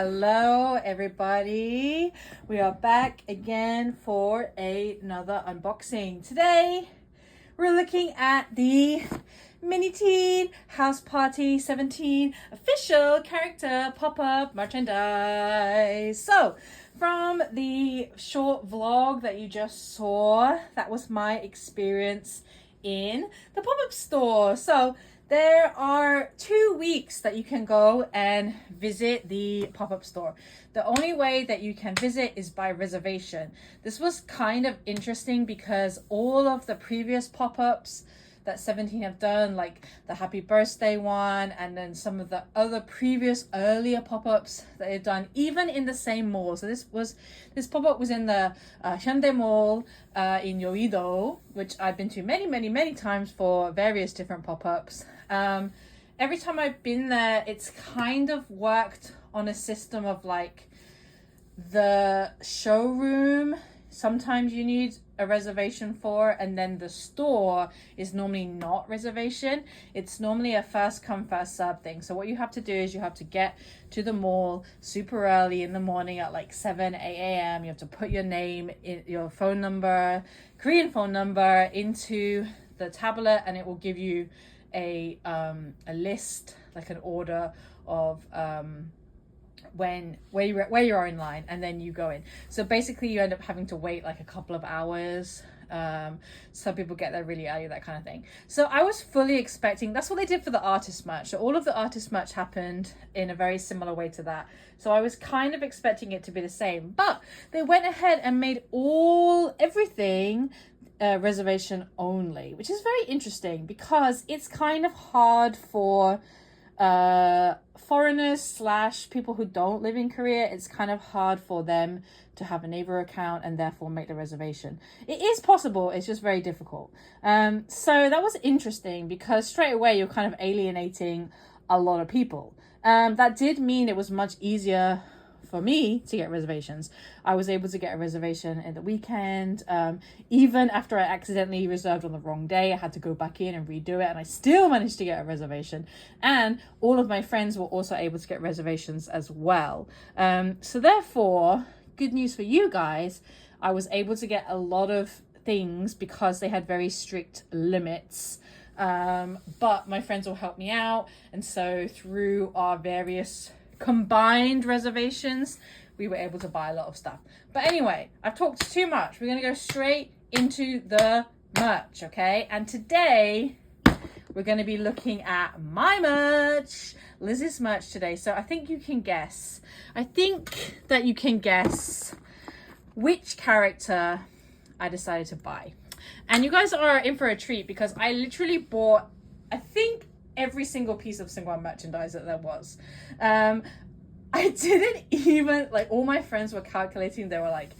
Hello everybody, we are back again for another unboxing. Today we're looking at the Miniteen House Party 17 official character pop-up merchandise. So from the short vlog that you just saw, that was my experience in the pop-up store. So there are 2 weeks that you can go and visit the pop-up store. The only way that you can visit is by reservation. This was kind of interesting because all of the previous pop-ups that 17 have done, like the happy birthday one, and then some of the other previous earlier pop-ups that they've done, even in the same mall. So this pop-up was in the Hyundai Mall in Yoido, which I've been to many times for various different pop-ups. Every time I've been there, it's kind of worked on a system of like the showroom sometimes you need a reservation for, and then the store is normally not reservation. It's normally a first come first serve thing. So what you have to do is you have to get to the mall super early in the morning at like 7-8 a.m. You have to put your name, your phone number, Korean phone number into the tablet, and it will give you a list, like an order of where you are in line, and then you go in. So basically you end up having to wait like a couple of hours. Some people get there really early, that kind of thing. So I was fully expecting, that's what they did for the artist merch. So all of the artist merch happened in a very similar way to that. So I was kind of expecting it to be the same, but they went ahead and made everything reservation only, which is very interesting because it's kind of hard for foreigners / people who don't live in Korea. It's kind of hard for them to have a neighbor account and therefore make the reservation. It is possible, it's just very difficult. So that was interesting because straight away you're kind of alienating a lot of people. That did mean it was much easier for me to get reservations. I was able to get a reservation at the weekend. Even after I accidentally reserved on the wrong day, I had to go back in and redo it, and I still managed to get a reservation. And all of my friends were also able to get reservations as well. So therefore, good news for you guys, I was able to get a lot of things because they had very strict limits. But my friends will help me out, and so through our various combined reservations, we were able to buy a lot of stuff. But anyway, I've talked too much. We're gonna go straight into the merch, okay? And today we're gonna be looking at my merch, Liz's merch today. So I think you can guess. I think that you can guess which character I decided to buy. And you guys are in for a treat because I literally bought, I think, every single piece of Sungwon merchandise that there was. I didn't even, like, all my friends were calculating. They were like,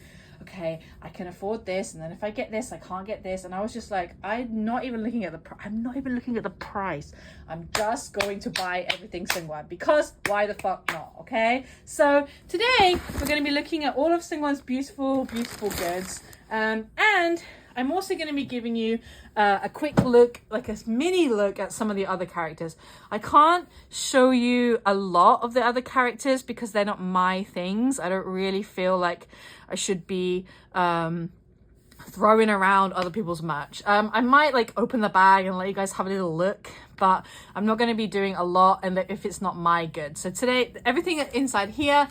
okay, I can afford this, and then if I get this, I can't get this. And I was just like, I'm not even looking at the price. I'm just going to buy everything Sungwon because why the fuck not, okay? So today we're going to be looking at all of Sungwon's beautiful goods, and I'm also going to be giving you a quick look, like a mini look at some of the other characters. I can't show you a lot of the other characters because they're not my things. I don't really feel like I should be throwing around other people's merch. I might like open the bag and let you guys have a little look, but I'm not going to be doing a lot and if it's not my good. So today, everything inside here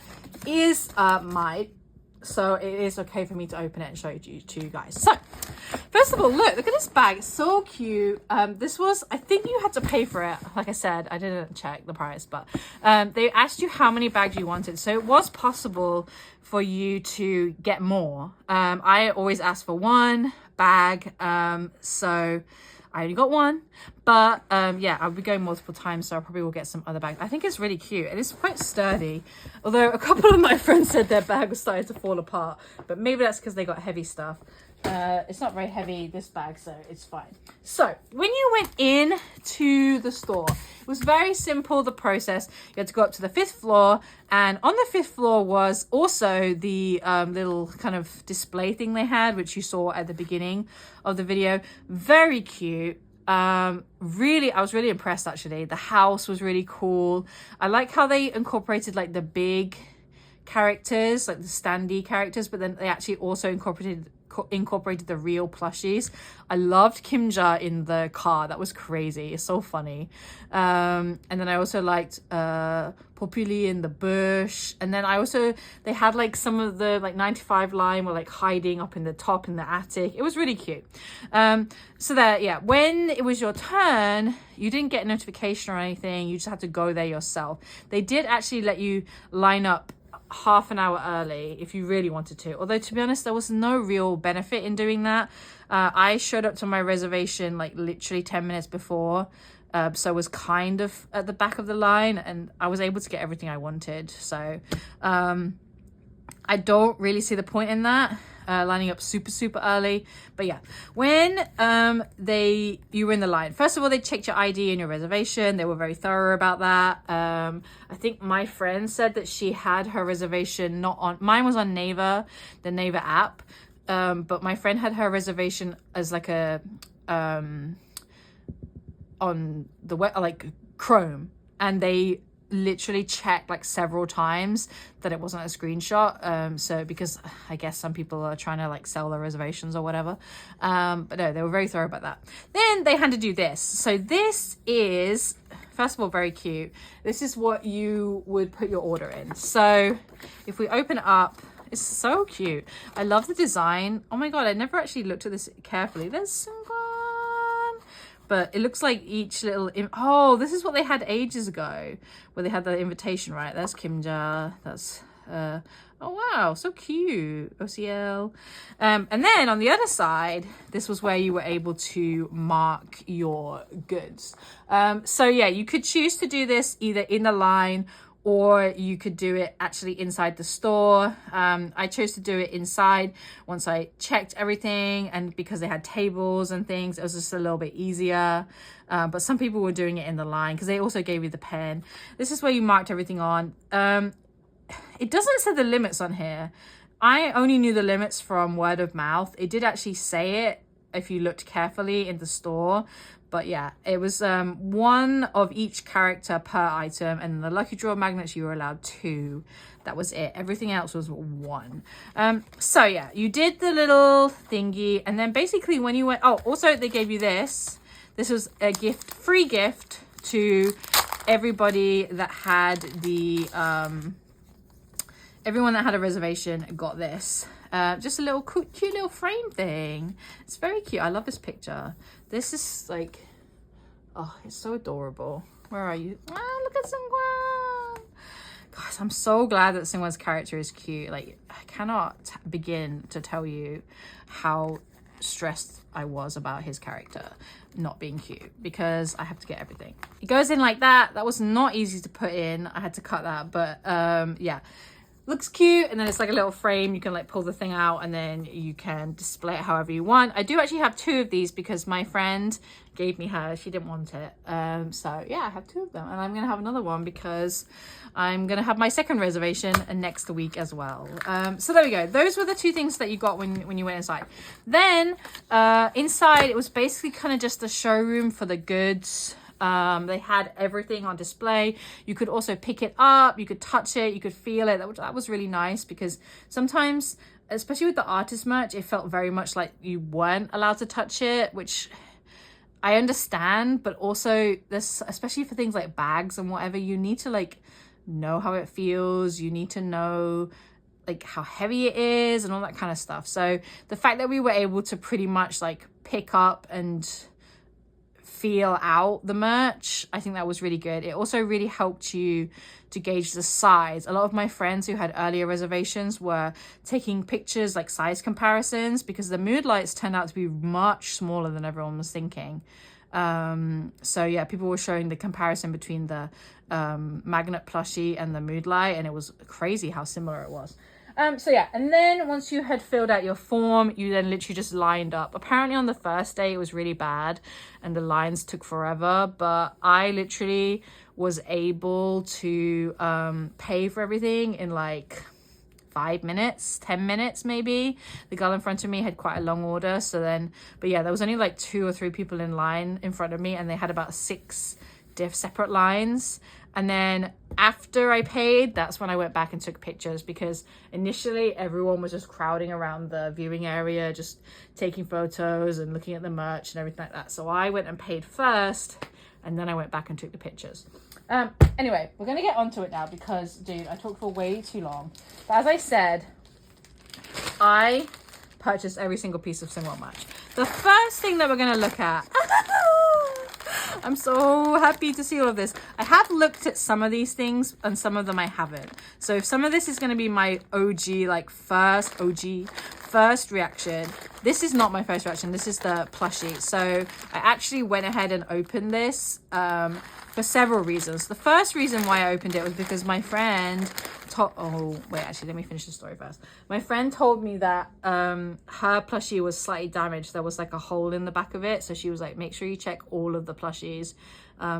is mine. So it is okay for me to open it and show it to you guys. So first of all, look at this bag. It's so cute. This was, I think you had to pay for it. Like I said, I didn't check the price, but they asked you how many bags you wanted. So it was possible for you to get more. I always ask for one bag. So I only got one, but yeah, I'll be going multiple times, so I probably will get some other bags. I think it's really cute and it's quite sturdy, although a couple of my friends said their bag was starting to fall apart, but maybe that's because they got heavy stuff. It's not very heavy, this bag, so it's fine. So when you went in to the store, it was very simple, the process. You had to go up to the 5th floor, and on the 5th floor was also the little kind of display thing they had, which you saw at the beginning of the video. Very cute. Really, I was really impressed actually. The house was really cool. I like how they incorporated like the big characters, like the standee characters, but then they actually also incorporated the real plushies. I loved Kimja in the car. That was crazy. It's so funny. And then I also liked Populi in the bush. And then they had like some of the like 95 line were like hiding up in the top in the attic. It was really cute. So that, yeah, when it was your turn, you didn't get a notification or anything. You just had to go there yourself. They did actually let you line up half an hour early if you really wanted to, although to be honest there was no real benefit in doing that. I showed up to my reservation like literally 10 minutes before, so I was kind of at the back of the line and I was able to get everything I wanted. So I don't really see the point in that, lining up super early. But yeah, when you were in the line, first of all, they checked your ID and your reservation. They were very thorough about that. I think my friend said that she had her reservation mine was on Naver, the Naver app, but my friend had her reservation as like a on the web, like Chrome, and they literally checked like several times that it wasn't a screenshot, so because I guess some people are trying to like sell their reservations or whatever, but no, they were very thorough about that. Then they handed you this. So this is, first of all, very cute. This is what you would put your order in. So if we open it up, it's so cute. I love the design. Oh my god, I never actually looked at this carefully. There's some, but it looks like each little oh, this is what they had ages ago, where they had the invitation, right? That's Kimja. That's oh wow, so cute. OCL. And then on the other side, this was where you were able to mark your goods. So yeah, you could choose to do this either in the line or you could do it actually inside the store. I chose to do it inside once I checked everything, and because they had tables and things, it was just a little bit easier. But some people were doing it in the line because they also gave you the pen. This is where you marked everything on. It doesn't say the limits on here. I only knew the limits from word of mouth. It did actually say it if you looked carefully in the store. But yeah, it was one of each character per item, and the lucky draw magnets, you were allowed 2. That was it. Everything else was 1. So yeah, you did the little thingy, and then basically when you went, oh, also they gave you this. This was a gift, free gift to everybody that had the, everyone that had a reservation got this. Just a little cute little frame thing. It's very cute. I love this picture. This is like, oh, it's so adorable. Where are you? Oh, look at Seungkwan. Guys, I'm so glad that Seungkwan's character is cute. Like, I cannot begin to tell you how stressed I was about his character not being cute, because I have to get everything. It goes in like that. That was not easy to put in. I had to cut that, but yeah. Looks cute, and then it's like a little frame. You can like pull the thing out and then you can display it however you want. I do actually have 2 of these because my friend gave me hers. She didn't want it, so yeah, I have 2 of them, and I'm gonna have another one because I'm gonna have my second reservation next week as well. So there we go. Those were the 2 things that you got when you went inside. Then inside, it was basically kind of just a showroom for the goods. They had everything on display. You could also pick it up, you could touch it, you could feel it. That was really nice, because sometimes, especially with the artist merch, it felt very much like you weren't allowed to touch it, which I understand, but also this, especially for things like bags and whatever, you need to like know how it feels. You need to know like how heavy it is and all that kind of stuff. So the fact that we were able to pretty much like pick up and feel out the merch, I think that was really good. It also really helped you to gauge the size. A lot of my friends who had earlier reservations were taking pictures, like size comparisons, because the mood lights turned out to be much smaller than everyone was thinking. So yeah, people were showing the comparison between the magnet plushie and the mood light, and it was crazy how similar it was. So yeah, and then once you had filled out your form, you then literally just lined up. Apparently on the first day it was really bad and the lines took forever, but I literally was able to pay for everything in like 5 minutes, 10 minutes maybe. The girl in front of me had quite a long order, so then, but yeah, there was only like 2 or 3 people in line in front of me, and they had about 6 separate lines. And then after I paid, that's when I went back and took pictures, because initially everyone was just crowding around the viewing area, just taking photos and looking at the merch and everything like that. So I went and paid first, and then I went back and took the pictures. Anyway, we're going to get onto it now because, dude, I talked for way too long. But as I said, I purchased every single piece of Singwell merch. The first thing that we're going to look at... I'm so happy to see all of this. I have looked at some of these things and some of them I haven't. So if some of this is going to be my first reaction, this is not my first reaction. This is the plushie. So I actually went ahead and opened this for several reasons. The first reason why I opened it was because my friend let me finish the story first. My friend told me that her plushie was slightly damaged. There was like a hole in the back of it. So she was like, make sure you check all of the plushies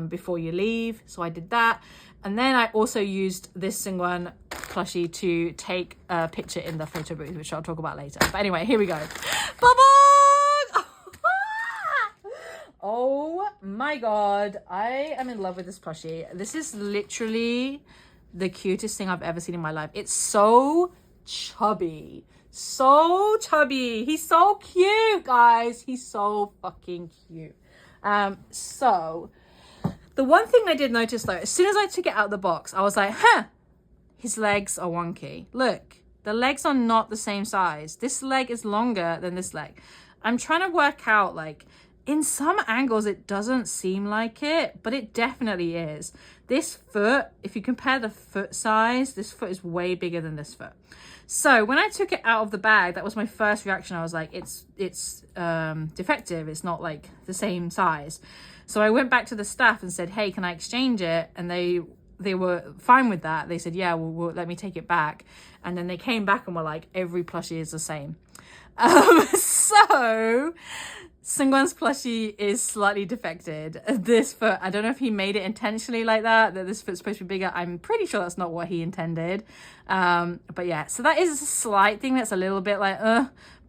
before you leave. So I did that. And then I also used this Singwell plushie to take a picture in the photo booth, which I'll talk about later. But anyway, here we go. Bye-bye! Oh my God. I am in love with this plushie. This is literally the cutest thing I've ever seen in my life. It's so chubby. So chubby. He's so cute, guys. He's so fucking cute. So the one thing I did notice though, as soon as I took it out of the box, I was like, his legs are wonky. Look, the legs are not the same size. This leg is longer than this leg. I'm trying to work out, like, in some angles it doesn't seem like it, but it definitely is. This foot, if you compare the foot size, this foot is way bigger than this foot. So when I took it out of the bag, that was my first reaction. I was like, it's defective. It's not like the same size. So I went back to the staff and said, hey, can I exchange it? And they were fine with that. They said, yeah, we'll let me take it back. And then they came back and were like, every plushie is the same. So Singwell's plushie is slightly defected. This foot, I don't know if he made it intentionally like that this foot's supposed to be bigger. I'm pretty sure that's not what he intended. But yeah, so that is a slight thing that's a little bit like,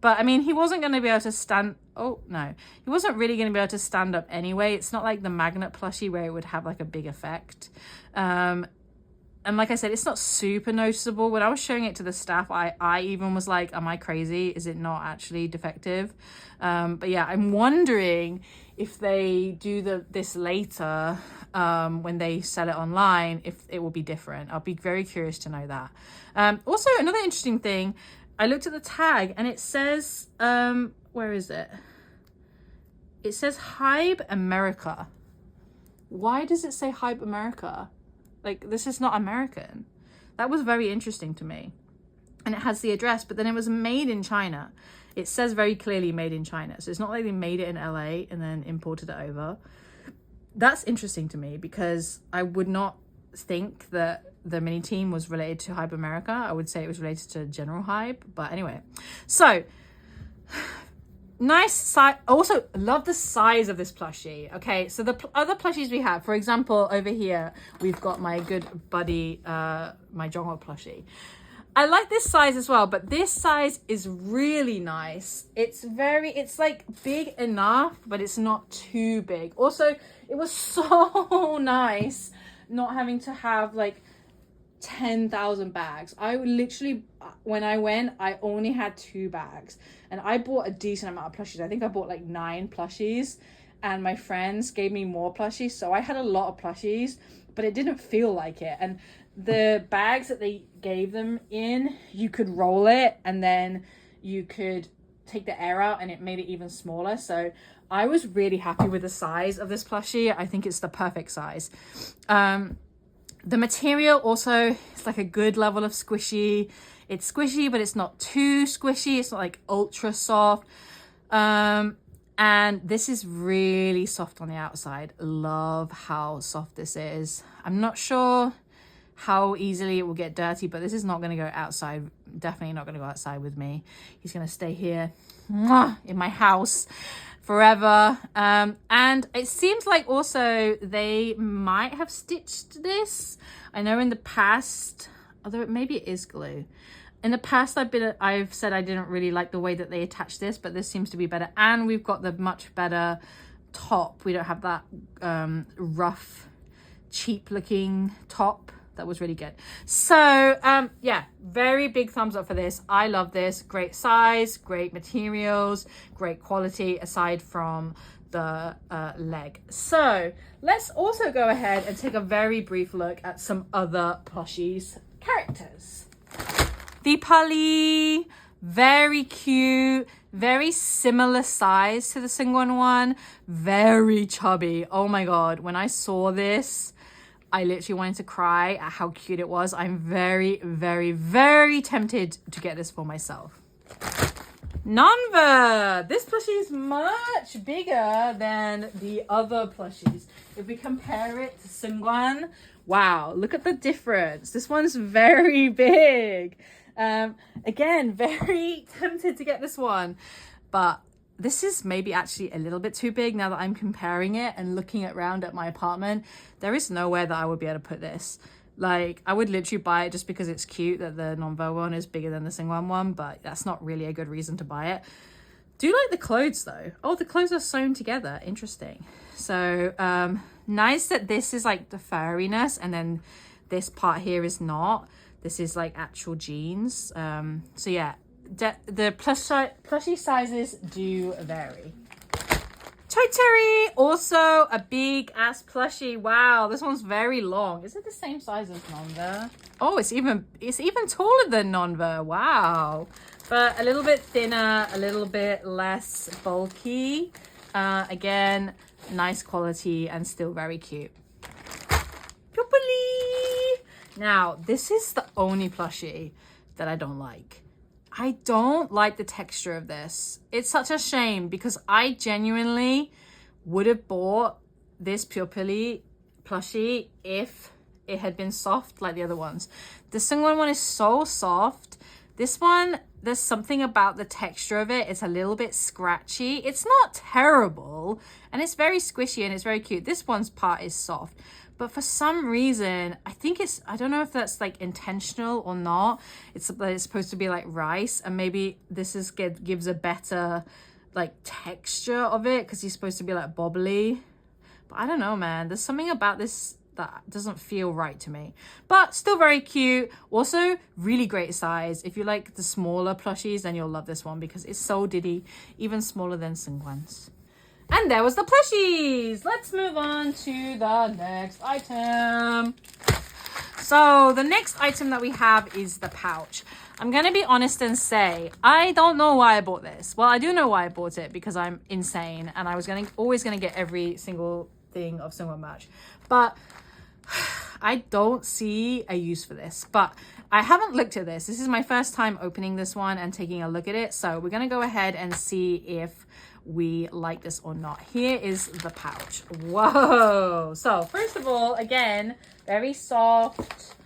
but I mean, he wasn't going to be able to stand. Oh no, he wasn't really going to be able to stand up anyway. It's not like the magnet plushie where it would have like a big effect. And like I said, it's not super noticeable. When I was showing it to the staff, I even was like, am I crazy? Is it not actually defective? But yeah, I'm wondering if they do this later, when they sell it online, if it will be different. I'll be very curious to know that. Also, another interesting thing, I looked at the tag and it says, where is it? It says Hybe America. Why does it say Hybe America? Like, this is not American. That was very interesting to me. And it has the address, but then it was made in China. It says very clearly made in China. So it's not like they made it in LA and then imported it over. That's interesting to me because I would not think that the Miniteen was related to Hybe America. I would say it was related to General Hybe. But anyway, so nice size. Also love the size of this plushie. Okay, so the other plushies we have, for example, over here we've got my good buddy my Jongho plushie. I like this size as well, but this size is really nice. It's like big enough, but it's not too big. Also, it was so nice not having to have like 10,000 bags. I literally, when I went, I only had 2 bags and I bought a decent amount of plushies. I think I bought like 9 plushies and my friends gave me more plushies. So I had a lot of plushies, but it didn't feel like it. And the bags that they gave them in, you could roll it and then you could take the air out and it made it even smaller. So I was really happy with the size of this plushie. I think it's the perfect size. The material also is like a good level of squishy. It's squishy, but it's not too squishy. It's not like ultra soft. And this is really soft on the outside. Love how soft this is. I'm not sure how easily it will get dirty, but this is not going to go outside. Definitely not going to go outside with me. He's going to stay here in my house forever. And it seems like also they might have stitched this. I know in the past, although maybe it is glue. In the past, I've said I didn't really like the way that they attached this, but this seems to be better. And we've got the much better top. We don't have that rough cheap looking top. That was really good. So yeah, very big thumbs up for this. I love this. Great size, great materials, great quality aside from the leg. So let's also go ahead and take a very brief look at some other Plushies characters. The Pully, very cute, very similar size to the Singwon one, very chubby. Oh my god, when I saw this, I literally wanted to cry at how cute it was. I'm very, very, very tempted to get this for myself. Nonva! This plushie is much bigger than the other plushies. If we compare it to Sungwon, wow, look at the difference. This one's very big. Again, very tempted to get this one, but this is maybe actually a little bit too big now that I'm comparing it and looking around at my apartment. There is nowhere that I would be able to put this. Like, I would literally buy it just because it's cute that the Nonvo one is bigger than the Singwon one, but that's not really a good reason to buy it. Do you like the clothes though? Oh, the clothes are sewn together. Interesting. So nice that this is like the furriness and then this part here is not. This is like actual jeans. So yeah, the plushie sizes do vary. Toturi, also a big ass plushie. Wow, this one's very long. Is it the same size as Nonva? Oh, it's even taller than Nonva. Wow, but a little bit thinner, a little bit less bulky. Again, nice quality and still very cute. Now, this is the only plushie that I don't like. I don't like the texture of this. It's such a shame because I genuinely would have bought this Popup plushie if it had been soft like the other ones. The Sungwon one is so soft. This one, there's something about the texture of it. It's a little bit scratchy. It's not terrible and it's very squishy and it's very cute. This one's part is soft. But for some reason, I don't know if that's like intentional or not. It's supposed to be like rice and maybe this gives a better like texture of it because he's supposed to be like bobbly. But I don't know, man. There's something about this that doesn't feel right to me. But still very cute. Also, really great size. If you like the smaller plushies, then you'll love this one because it's so diddy, even smaller than Sungwon's. And there was the plushies. Let's move on to the next item. So the next item that we have is the pouch. I'm going to be honest and say, I don't know why I bought this. Well, I do know why I bought it because I'm insane and I was always going to get every single thing of Sungwon merch. But I don't see a use for this. But I haven't looked at this. This is my first time opening this one and taking a look at it. So we're going to go ahead and see if we like this or not. Here is the pouch. Whoa. So first of all, again, very soft,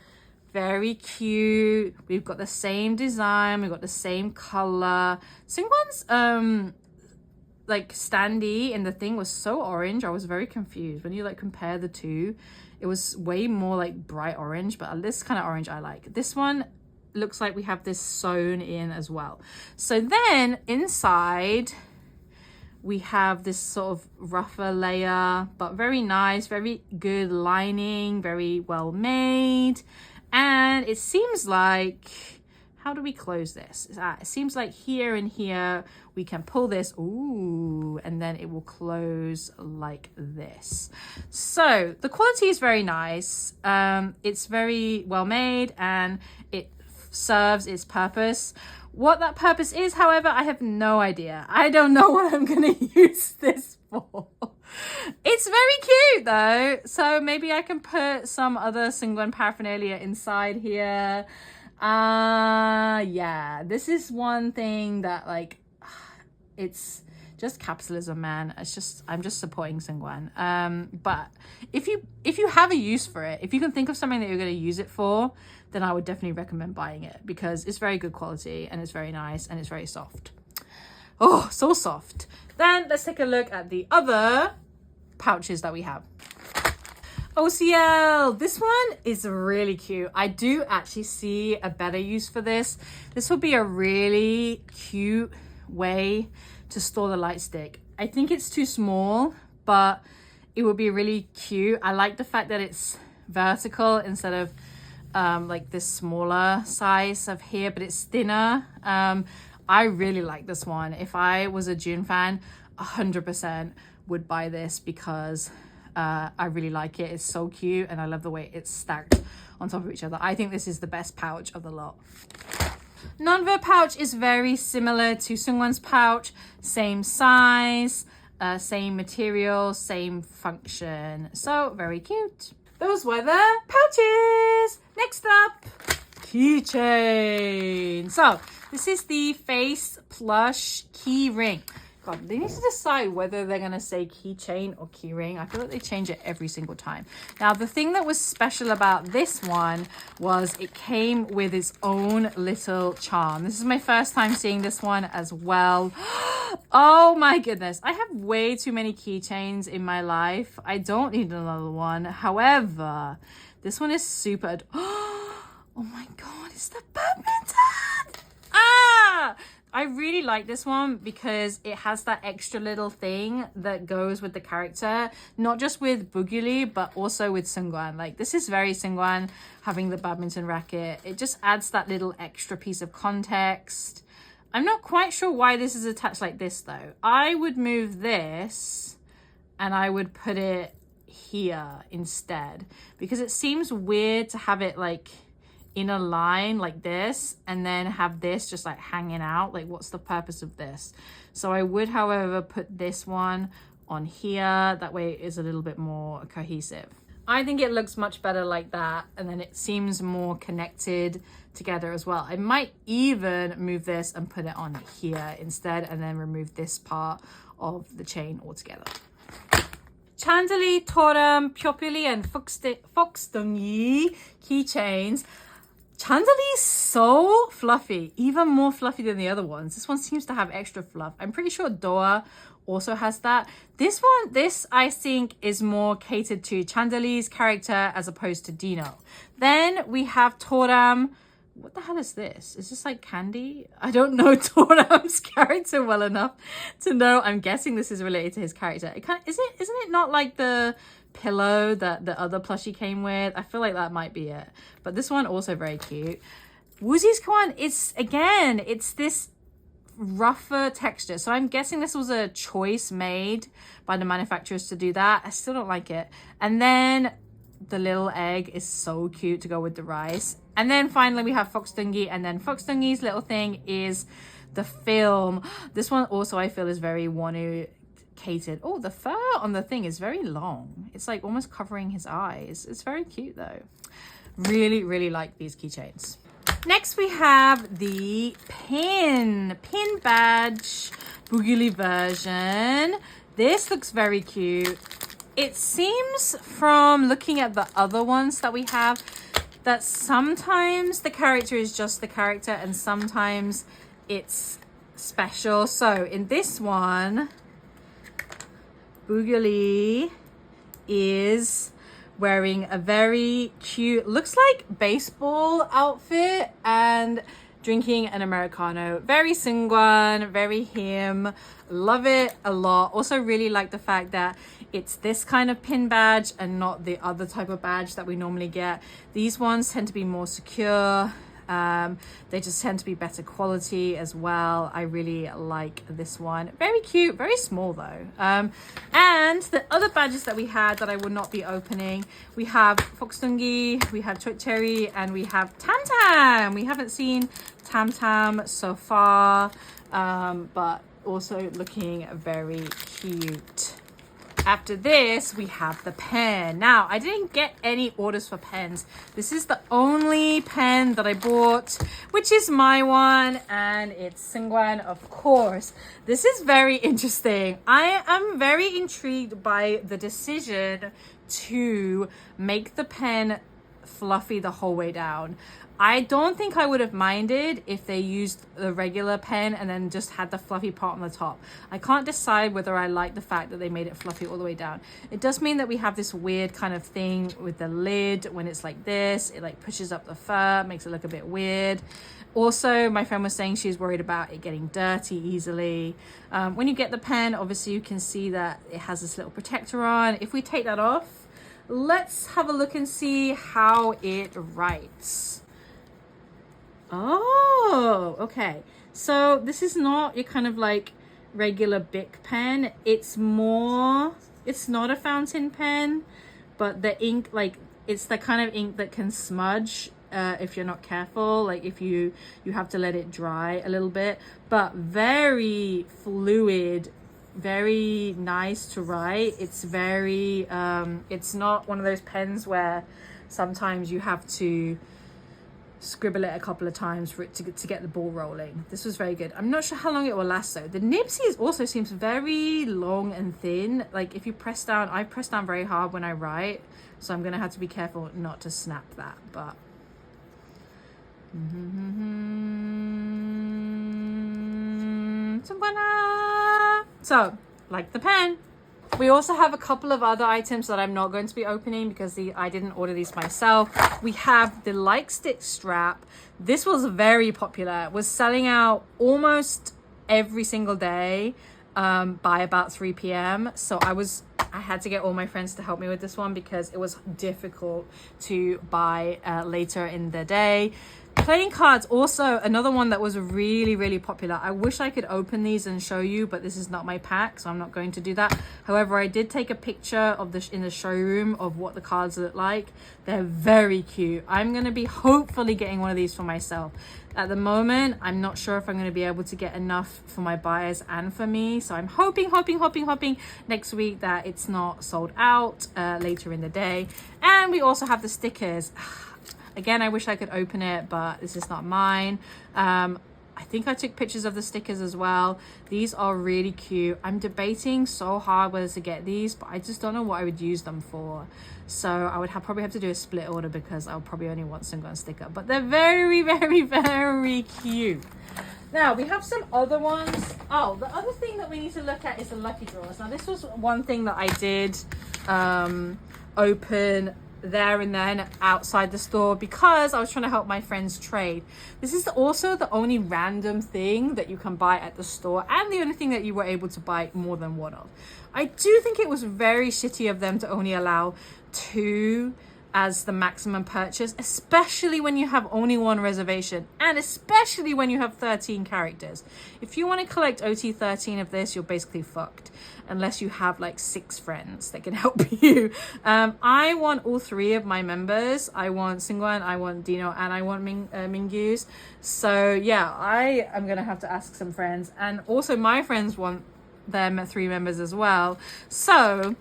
very cute. We've got the same design. We've got the same color. Singwon's like standee in the thing was so orange. I was very confused when you like compare the two. It was way more like bright orange, but this kind of orange I like. This one looks like we have this sewn in as well. So then inside we have this sort of rougher layer, but very nice, very good lining, very well made. And it seems like, how do we close this? It seems like here and here we can pull this, ooh, and then it will close like this. So the quality is very nice. It's very well made and it serves its purpose. What that purpose is, however, I have no idea. I don't know what I'm going to use this for. It's very cute though. So maybe I can put some other Singwon paraphernalia inside here. Yeah, this is one thing that like, it's just capitalism, man. I'm just supporting Singwon. But if you have a use for it, if you can think of something that you're going to use it for, then I would definitely recommend buying it because it's very good quality and it's very nice and it's very soft. Oh, so soft. Then let's take a look at the other pouches that we have. OCL, this one is really cute. I do actually see a better use for this. This would be a really cute way to store the light stick. I think it's too small, but it would be really cute. I like the fact that it's vertical instead of like this smaller size of here, but it's thinner. I really like this one. If I was a June fan, 100% would buy this because I really like it. It's so cute and I love the way it's stacked on top of each other. I think this is the best pouch of the lot. Nonver pouch is very similar to Seungwon's pouch. Same size, same material, same function. So very cute. Those were the pouches. Next up, keychain. So this is the Face Plush key ring. God, they need to decide whether they're going to say keychain or key ring. I feel like they change it every single time. Now, the thing that was special about this one was it came with its own little charm. This is my first time seeing this one as well. Oh my goodness. I have way too many keychains in my life. I don't need another one. However, this one is super... Oh my God, it's the badminton! Ah! I really like this one because it has that extra little thing that goes with the character, not just with Boogielee, but also with Seungwan. Like, this is very Seungwan, having the badminton racket. It just adds that little extra piece of context. I'm not quite sure why this is attached like this, though. I would move this and I would put it here instead because it seems weird to have it, like, in a line like this and then have this just like hanging out. Like, what's the purpose of this? So I would, however, put this one on here. That way it is a little bit more cohesive. I think it looks much better like that, and then it seems more connected together as well. I might even move this and put it on here instead, and then remove this part of the chain altogether. Chandelier, Totem, Popup, and Foxdongi keychains. Chandelier is so fluffy, even more fluffy than the other ones. This one seems to have extra fluff. I'm pretty sure Doa also has that. This I think is more catered to Chandelier's character as opposed to Dino. Then we have Toram. What the hell is this? Is this like candy? I don't know Toram's character well enough to know. I'm guessing this is related to his character. Isn't it not like the pillow that the other plushie came with? I feel like that might be it. But this one also very cute. Woozi's Kwan, it's this rougher texture. So I'm guessing this was a choice made by the manufacturers to do that. I still don't like it. And then the little egg is so cute to go with the rice. And then finally we have Foxdongi, and then Foxdongi's little thing is the film. This one also I feel is very Wonu catered. Oh, the fur on the thing is very long. It's like almost covering his eyes. It's very cute though. Really, really like these keychains. Next we have the pin badge Boogielee version. This looks very cute. It seems from looking at the other ones that we have that sometimes the character is just the character and sometimes it's special. So in this one, Boogielee is wearing a very cute, looks like baseball outfit and drinking an Americano. Very Seungwan, very him. Love it a lot. Also really like the fact that it's this kind of pin badge and not the other type of badge that we normally get. These ones tend to be more secure. They just tend to be better quality as well. I really like this one. Very cute, very small though. And the other badges that we had that I would not be opening, we have Foxdongi, we have Choi Cherry, and we have Tam Tam. We haven't seen Tam Tam so far, but also looking very cute. After this, we have the pen. Now, I didn't get any orders for pens. This is the only pen that I bought, which is my one, and it's Seungwan, of course. This is very interesting. I am very intrigued by the decision to make the pen fluffy the whole way down. I don't think I would have minded if they used the regular pen and then just had the fluffy part on the top. I can't decide whether I like the fact that they made it fluffy all the way down. It does mean that we have this weird kind of thing with the lid when it's like this. It like pushes up the fur, makes it look a bit weird. Also, my friend was saying she's worried about it getting dirty easily. When you get the pen, obviously you can see that it has this little protector on. If we take that off, let's have a look and see how it writes. Oh, okay. So this is not your kind of like regular Bic pen. It's not a fountain pen, but the ink, like, it's the kind of ink that can smudge if you're not careful. Like if you have to let it dry a little bit, but very fluid, very nice to write. It's very it's not one of those pens where sometimes you have to scribble it a couple of times for it to get the ball rolling. This was very good. I'm not sure how long it will last though. The nibs also seems very long and thin. Like if you press down, I press down very hard when I write, so I'm gonna have to be careful not to snap that. But so like the pen. We also have a couple of other items that I'm not going to be opening because I didn't order these myself. We have the like stick strap. This was very popular. It was selling out almost every single day by about 3 p.m. So I had to get all my friends to help me with this one because it was difficult to buy later in the day. Playing cards, also another one that was really, really popular. I wish I could open these and show you, but this is not my pack, so I'm not going to do that. However, I did take a picture of in the showroom of what the cards look like. They're very cute. I'm going to be hopefully getting one of these for myself. At the moment, I'm not sure if I'm going to be able to get enough for my buyers and for me. So I'm hoping next week that it's not sold out later in the day. And we also have the stickers. Again, I wish I could open it, but this is not mine. I think I took pictures of the stickers as well. These are really cute. I'm debating so hard whether to get these, but I just don't know what I would use them for. So I would probably have to do a split order because I'll probably only want some gun sticker. But they're very, very, very cute. Now, we have some other ones. Oh, the other thing that we need to look at is the lucky draws. Now, this was one thing that I did open there and then outside the store because I was trying to help my friends trade. This is also the only random thing that you can buy at the store and the only thing that you were able to buy more than one of. I do think it was very shitty of them to only allow 2 as the maximum purchase, especially when you have only 1 reservation and especially when you have 13 characters. If you want to collect OT 13 of this, you're basically fucked unless you have like 6 friends that can help you. I want all 3 of my members. I want Singwan, I want Dino, and I want Mingyu's. So yeah, I am gonna have to ask some friends, and also my friends want them 3 members as well. So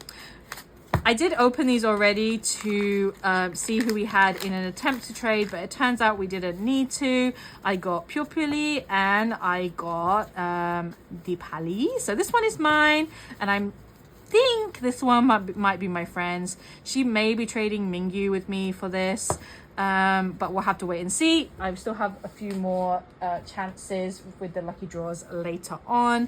I did open these already to see who we had in an attempt to trade, but it turns out we didn't need to. I got Popup and I got Deepali. So this one is mine, and I think this one might be my friend's. She may be trading Mingyu with me for this, but we'll have to wait and see. I still have a few more chances with the lucky draws later on.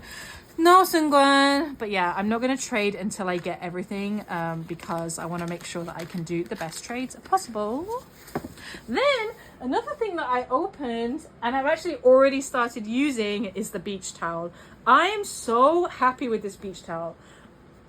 No, Sungguan, but yeah, I'm not going to trade until I get everything because I want to make sure that I can do the best trades possible. Then another thing that I opened and I've actually already started using is the beach towel. I am so happy with this beach towel.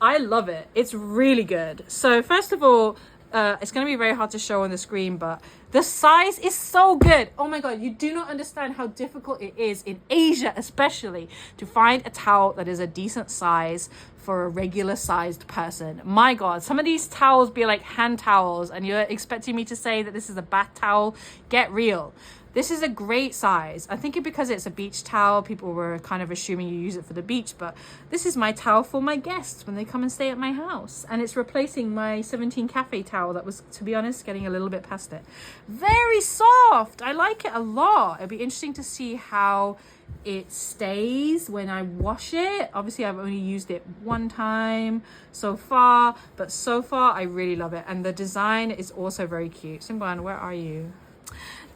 I love it. It's really good. So first of all, it's going to be very hard to show on the screen, but the size is so good. Oh my god, you do not understand how difficult it is in Asia especially to find a towel that is a decent size for a regular sized person. My god, some of these towels be like hand towels and you're expecting me to say that this is a bath towel? Get real. This is a great size. I think because it's a beach towel, people were kind of assuming you use it for the beach, but this is my towel for my guests when they come and stay at my house. And it's replacing my 17 Cafe towel that was, to be honest, getting a little bit past it. Very soft. I like it a lot. It'd be interesting to see how it stays when I wash it. Obviously, I've only used it 1 time so far, but so far I really love it. And the design is also very cute. Simban, where are you?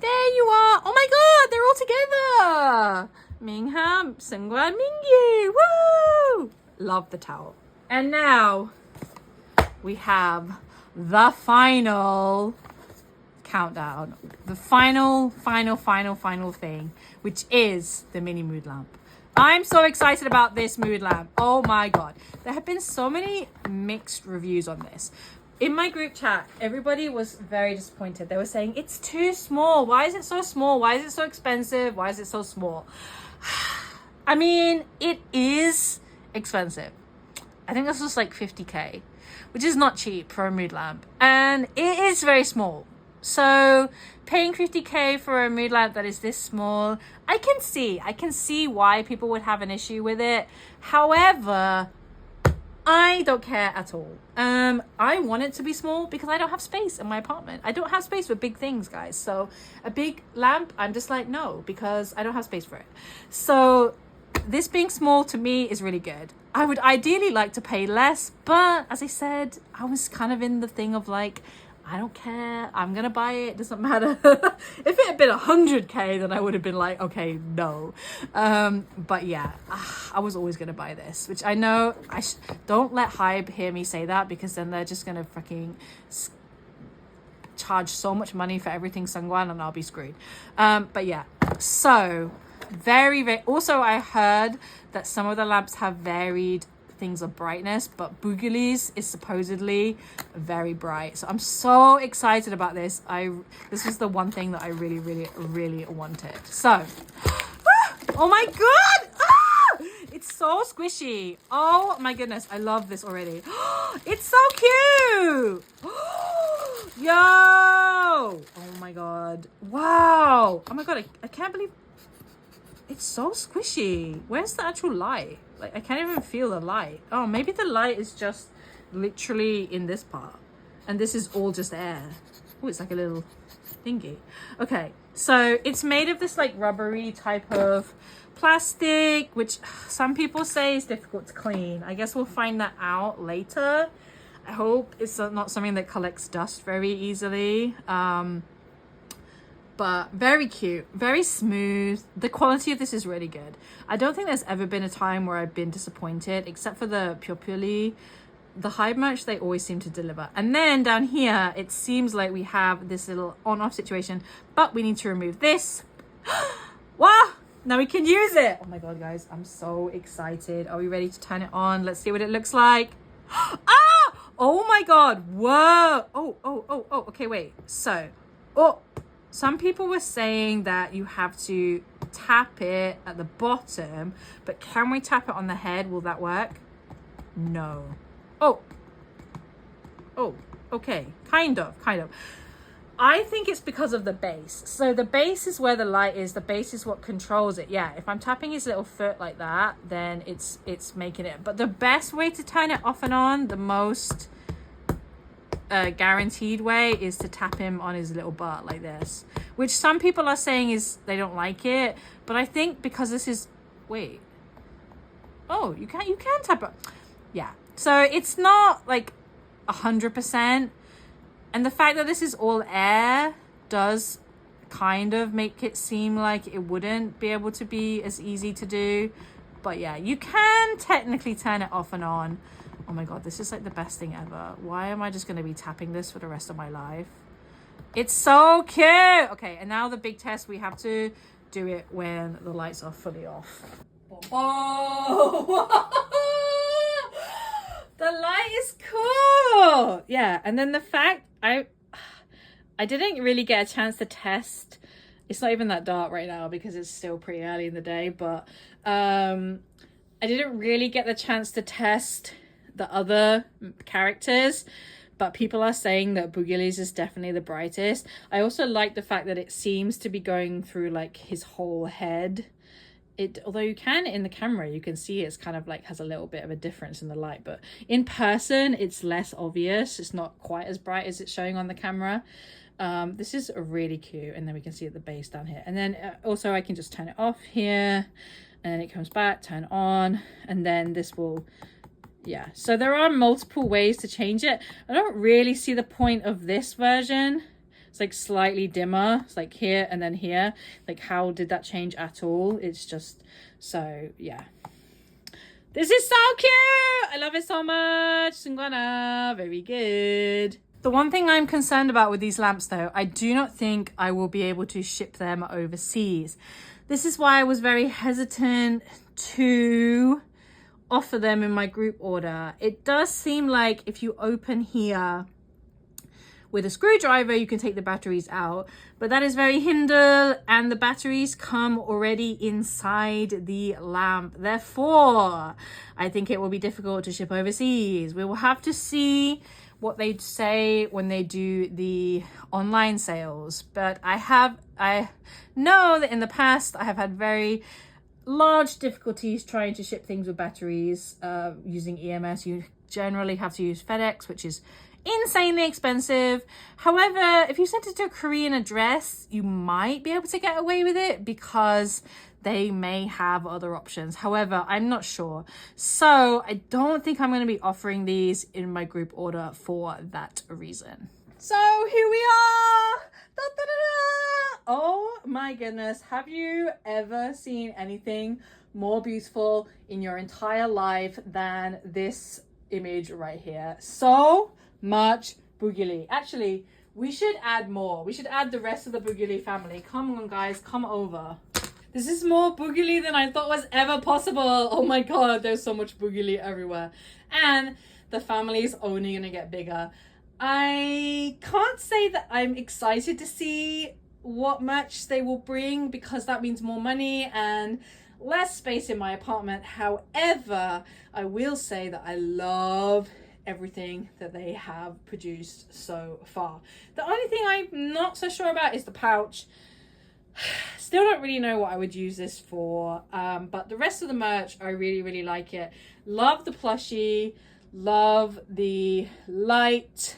There you are. Oh my god, they're all together. Mingham, Sungwan, Mingyu. Woo! Love the towel. And now we have the final countdown. The final thing, which is the mini mood lamp. I'm so excited about this mood lamp. Oh my God. There have been so many mixed reviews on this. In my group chat, everybody was very disappointed. They were saying, it's too small. Why is it so small? Why is it so expensive? Why is it so small? I mean, it is expensive. I think this was like 50k, which is not cheap for a mood lamp. And it is very small. So paying 50k for a mood lamp that is this small, I can see why people would have an issue with it. However, I don't care at all. I want it to be small because I don't have space in my apartment. I don't have space for big things, guys. So a big lamp, I'm just like, no, because I don't have space for it. So this being small to me is really good. I would ideally like to pay less, but as I said, I was kind of in the thing of like, I don't care. I'm going to buy it. Doesn't matter. If it had been 100k, then I would have been like, okay, no. But yeah, I was always going to buy this, which I know don't let Hybe hear me say that, because then they're just going to fucking charge so much money for everything Sungwan and I'll be screwed. But yeah, so very, also I heard that some of the lamps have varied things of brightness, but Boogie's is supposedly very bright, so I'm so excited about this. This was the one thing that I really wanted. So oh my God, it's so squishy. Oh my goodness, I love this already. It's so cute. Yo, oh my God, wow, oh my God, I can't believe it's so squishy. Where's the actual light? Like, I can't even feel the light. Oh, maybe the light is just literally in this part, and this is all just air. Oh, it's like a little thingy. Okay, so it's made of this like rubbery type of plastic, which some people say is difficult to clean. I guess we'll find that out later. I hope it's not something that collects dust very easily. But very cute, very smooth. The quality of this is really good. I don't think there's ever been a time where I've been disappointed, except for the Popup. The Hybe merch, they always seem to deliver. And then down here, it seems like we have this little on-off situation, but we need to remove this. Wow, now we can use it. Oh my God, guys, I'm so excited. Are we ready to turn it on? Let's see what it looks like. Ah! Oh my God, whoa. Oh, okay, wait. So, some people were saying that you have to tap it at the bottom, but can we tap it on the head? Will that work? No. Oh, okay. Kind of. I think it's because of the base. So the base is where the light is. The base is what controls it. Yeah, if I'm tapping his little foot like that, then it's making it. But the best way to turn it off and on, the most guaranteed way, is to tap him on his little butt like this, which some people are saying is they don't like it, but I think because this is you can tap it. Yeah, so it's not like 100%, and the fact that this is all air does kind of make it seem like it wouldn't be able to be as easy to do. But yeah, you can technically turn it off and on. Oh my God, this is like the best thing ever. Why am I just going to be tapping this for the rest of my life? It's so cute. Okay, and now the big test. We have to do it when the lights are fully off. Oh, the light is cool. Yeah, and then the fact I didn't really get a chance to test. It's not even that dark right now because it's still pretty early in the day, but I didn't really get the chance to test the other characters, but people are saying that Boogie's is definitely the brightest. I also like the fact that it seems to be going through like his whole head. Although you can in the camera, you can see it's kind of like has a little bit of a difference in the light, but in person it's less obvious. It's not quite as bright as it's showing on the camera. This is really cute, and then we can see at the base down here, and then also I can just turn it off here, and then it comes back, turn on, and then this will, yeah. So there are multiple ways to change it. I don't really see the point of this version. It's like slightly dimmer. It's like here and then here. Like, how did that change at all? It's just, so yeah. This is so cute. I love it so much. Sungwana, very good. The one thing I'm concerned about with these lamps though, I do not think I will be able to ship them overseas. This is why I was very hesitant to offer them in my group order. It does seem like if you open here with a screwdriver, you can take the batteries out, but that is very Hindle, and the batteries come already inside the lamp. Therefore, I think it will be difficult to ship overseas. We will have to see what they say when they do the online sales. But I know that in the past, I have had very large difficulties trying to ship things with batteries using EMS. You generally have to use FedEx, which is insanely expensive. However, if you sent it to a Korean address, you might be able to get away with it because they may have other options. However, I'm not sure. So I don't think I'm going to be offering these in my group order for that reason. So here we are. Da, da, da, da. Oh my goodness. Have you ever seen anything more beautiful in your entire life than this image right here? So much boogily. Actually, we should add more. We should add the rest of the boogily family. Come on, guys, come over. This is more boogily than I thought was ever possible. Oh my god, there's so much boogily everywhere. And the family is only gonna get bigger. I can't say that I'm excited to see what merch they will bring because that means more money and less space in my apartment. However, I will say that I love everything that they have produced so far. The only thing I'm not so sure about is the pouch. Still don't really know what I would use this for, but the rest of the merch, I really like it. Love the plushie, love the light,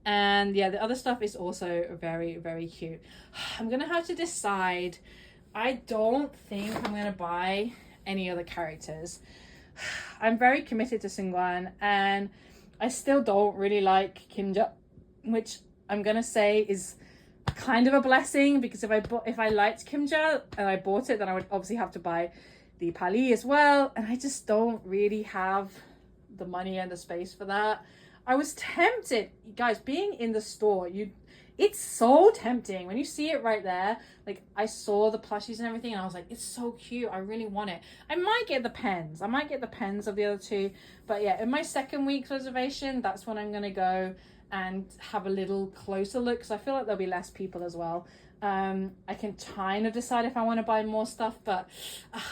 and yeah, the other stuff is also very cute. I'm gonna have to decide. I don't think I'm gonna buy any other characters. I'm very committed to Seungwan, and I still don't really like Kimja, which I'm gonna say is kind of a blessing, because if I liked Kimja and I bought it, then I would obviously have to buy the Pali as well, and I just don't really have the money and the space for that. I was tempted, guys, being in the store, it's so tempting when you see it right there. Like, I saw the plushies and everything and I was like, it's so cute, I really want it. I might get the pens of the other two, but yeah, in my second week's reservation, that's when I'm gonna go and have a little closer look, because I feel like there'll be less people as well. I can kind of decide if I want to buy more stuff, but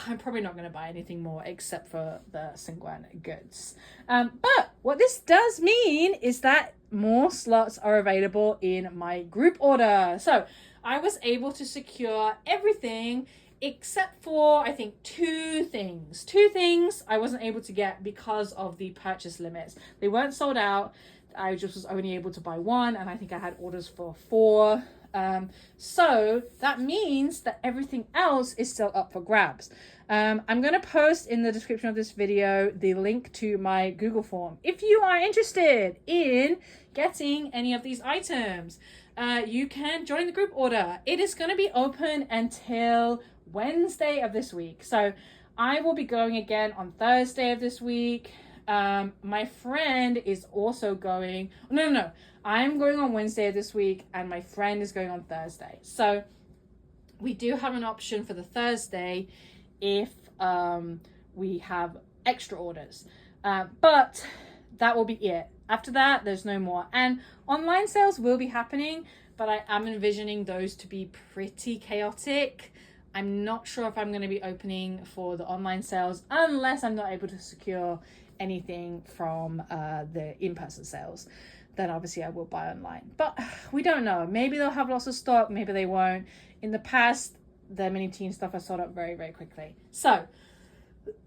I'm probably not going to buy anything more except for the Seungwan goods. But what this does mean is that more slots are available in my group order. So I was able to secure everything except for, I think, two things. Two things I wasn't able to get because of the purchase limits. They weren't sold out. I just was only able to buy one, and I think I had orders for 4. So that means that everything else is still up for grabs. I'm going to post in the description of this video the link to my Google form. If you are interested in getting any of these items, you can join the group order. It is going to be open until Wednesday of this week. So I will be going again on Thursday of this week. My friend is also going. No. I'm going on Wednesday of this week, and my friend is going on Thursday. So we do have an option for the Thursday if we have extra orders. But that will be it. After that, there's no more. And online sales will be happening, but I am envisioning those to be pretty chaotic. I'm not sure if I'm going to be opening for the online sales unless I'm not able to secure anything from the in-person sales. Then obviously I will buy online, but we don't know. Maybe they'll have lots of stock, maybe they won't. In the past, the Miniteen stuff has sold out very quickly. So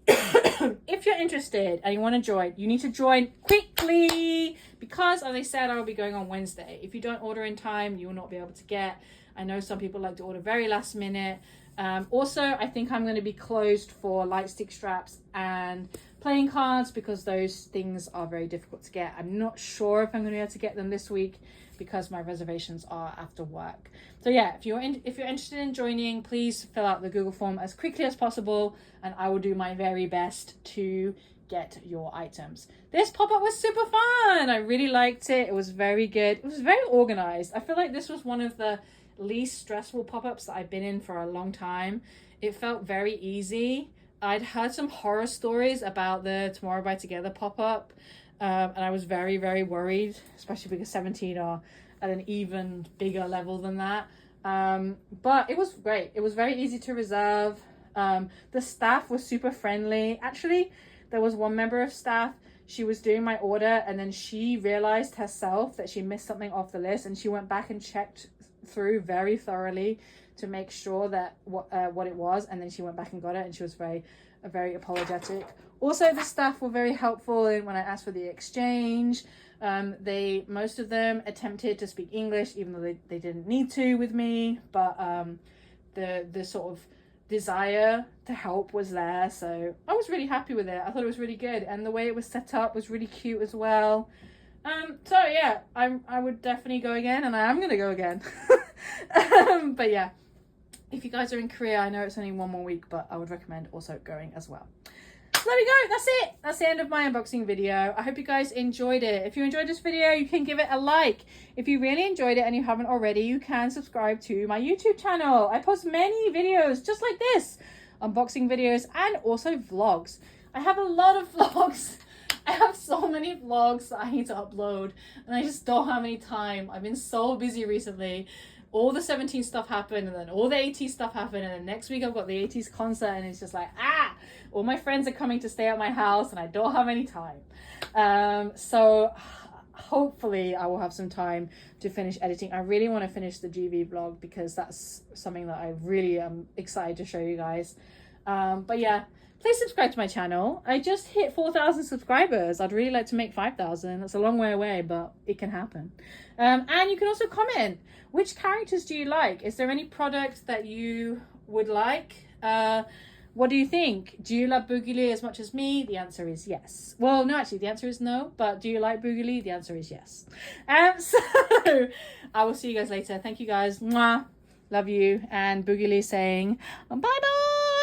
if you're interested and you want to join, you need to join quickly, because as I said, I will be going on Wednesday. If you don't order in time, you will not be able to get. I know some people like to order very last minute. Also, I think I'm going to be closed for light stick straps and playing cards because those things are very difficult to get. I'm not sure if I'm going to be able to get them this week because my reservations are after work. So yeah, if you're interested in joining, please fill out the Google form as quickly as possible, and I will do my very best to get your items. This pop-up was super fun. I really liked it. It was very good. It was very organized. I feel like this was one of the least stressful pop-ups that I've been in for a long time. It felt very easy. I'd heard some horror stories about the Tomorrow by Together pop-up, and I was very, very worried, especially because 17 are at an even bigger level than that. But it was great. It was very easy to reserve. The staff was super friendly. Actually, there was one member of staff, she was doing my order and then she realized herself that she missed something off the list, and she went back and checked through very thoroughly to make sure that what it was, and then she went back and got it, and she was very apologetic. Also, the staff were very helpful when I asked for the exchange. Most of them attempted to speak English, even though they didn't need to with me, but the sort of desire to help was there, so I was really happy with it. I thought it was really good, and the way it was set up was really cute as well. So yeah, I would definitely go again, and I am gonna go again. But yeah, if you guys are in Korea, I know it's only one more week, but I would recommend also going as well. So there we go, that's it. That's the end of my unboxing video. I hope you guys enjoyed it. If you enjoyed this video, you can give it a like. If you really enjoyed it and you haven't already, you can subscribe to my YouTube channel. I post many videos just like this, unboxing videos and also vlogs. I have a lot of vlogs. I have so many vlogs that I need to upload, and I just don't have any time. I've been so busy recently. All the 17 stuff happened, and then all the 80s stuff happened, and then next week I've got the 80s concert, and it's just like, all my friends are coming to stay at my house, and I don't have any time. So hopefully I will have some time to finish editing. I really want to finish the GV vlog because that's something that I really am excited to show you guys. But yeah, please subscribe to my channel. I just hit 4,000 subscribers. I'd really like to make 5,000. That's a long way away, but it can happen. And you can also comment. Which characters do you like? Is there any product that you would like? What do you think? Do you love Boogielee as much as me? The answer is yes. Well, no, actually, the answer is no. But do you like Boogielee? The answer is yes. So I will see you guys later. Thank you guys. Mwah. Love you. And Boogielee saying bye-bye.